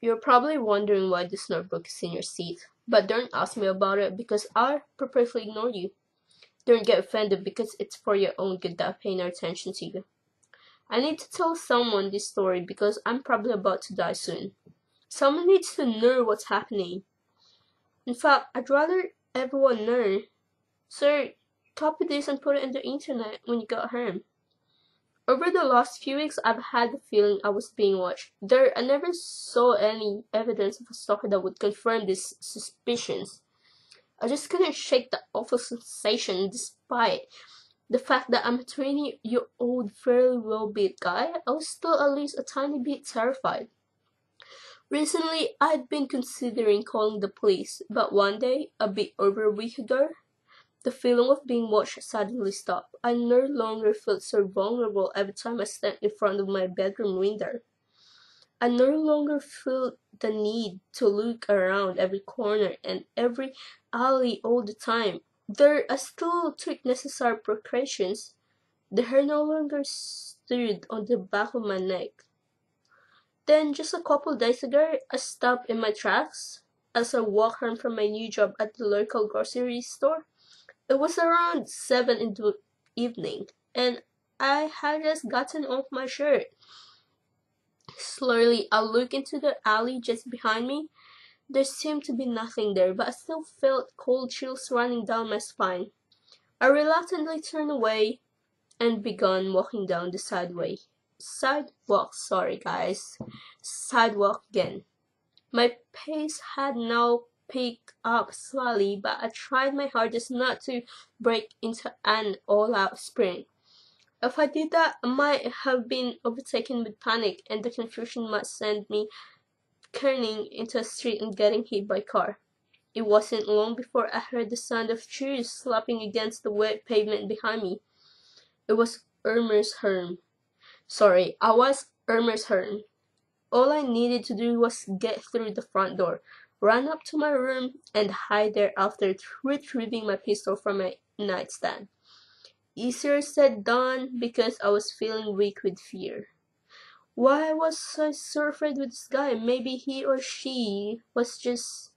You're probably wondering why this notebook is in your seat, but don't ask me about it because I'll purposely ignore you. Don't get offended because it's for your own good that I'm paying no attention to you. I need to tell someone this story because I'm probably about to die soon. Someone needs to know what's happening. In fact, I'd rather everyone know. So, copy this and put it in the internet when you get home. Over the last few weeks, I've had the feeling I was being watched. Though I never saw any evidence of a stalker that would confirm these suspicions. I just couldn't shake the awful sensation despite the fact that I'm a 20-year-old fairly well-behaved guy. I was still at least a tiny bit terrified. Recently, I'd been considering calling the police, but one day, a bit over a week ago, the feeling of being watched suddenly stopped. I no longer felt so vulnerable every time I stand in front of my bedroom window. I no longer feel the need to look around every corner and every alley all the time. Though I still took necessary precautions, the hair no longer stood on the back of my neck. Then, just a couple days ago, I stopped in my tracks as I walked home from my new job at the local grocery store. It was around 7 in the evening, and I had just gotten off my shirt. Slowly, I looked into the alley just behind me. There seemed to be nothing there, but I still felt cold chills running down my spine. I reluctantly turned away and began walking down the sidewalk again. My pace had now picked up slightly, but I tried my hardest not to break into an all-out sprint. If I did that, I might have been overtaken with panic, and the confusion might send me turning into a street and getting hit by a car. It wasn't long before I heard the sound of shoes slapping against the wet pavement behind me. It was Irma's home. I was Irma's home. All I needed to do was get through the front door, run up to my room, and hide there after retrieving my pistol from my nightstand. Easier said than because I was feeling weak with fear. Why was I so afraid with this guy? Maybe he or she was just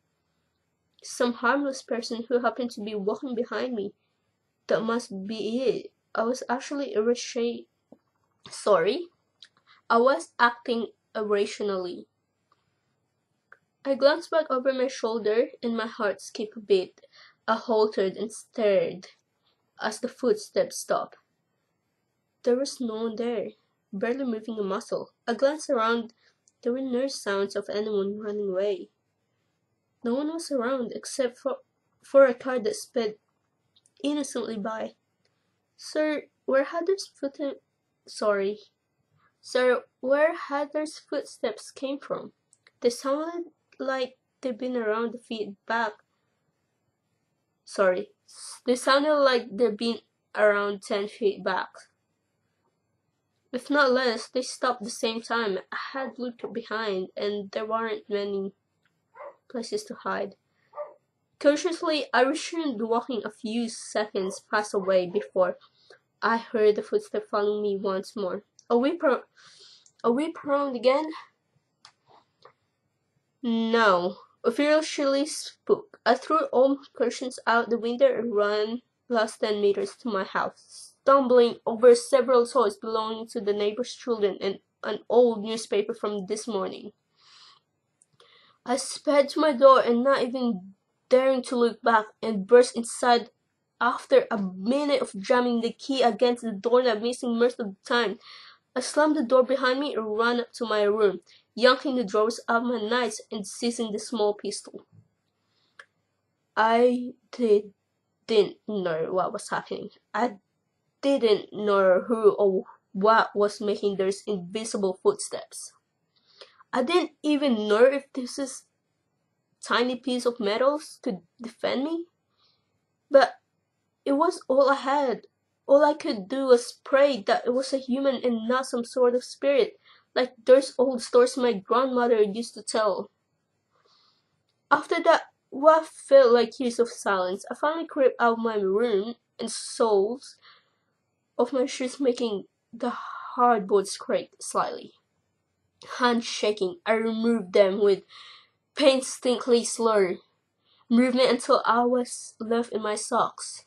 some harmless person who happened to be walking behind me. That must be it. I was acting irrationally. I glanced back over my shoulder and my heart skipped a beat. I halted and stared as the footsteps stopped. There was no one there, barely moving a muscle. I glanced around. There were no sounds of anyone running away. No one was around except for a car that sped innocently by. Sir, where had those footsteps came from? They sounded like they'd been around the feet back. They sounded like they'd been around 10 feet back. If not less, they stopped the same time. I had looked behind, and there weren't many places to hide. Cautiously, I resumed walking. A few seconds passed away before I heard the footsteps following me once more. Are we prone again? No. Officially spook. I threw all my cushions out the window and ran last 10 meters to my house, stumbling over several toys belonging to the neighbor's children and an old newspaper from this morning. I sped to my door and, not even daring to look back, and burst inside after a minute of jamming the key against the doorknob, missing most of the time. I slammed the door behind me and ran up to my room, yanking the drawers out of my nights and seizing the small pistol. I didn't know what was happening. I didn't know who or what was making those invisible footsteps. I didn't even know if this tiny piece of metal could defend me. But it was all I had. All I could do was pray that it was a human and not some sort of spirit, like those old stories my grandmother used to tell. After that, what felt like years of silence, I finally crept out of my room, and soles of my shoes making the hardboard scrape slightly. Hands shaking, I removed them with painstakingly slow movement until I was left in my socks.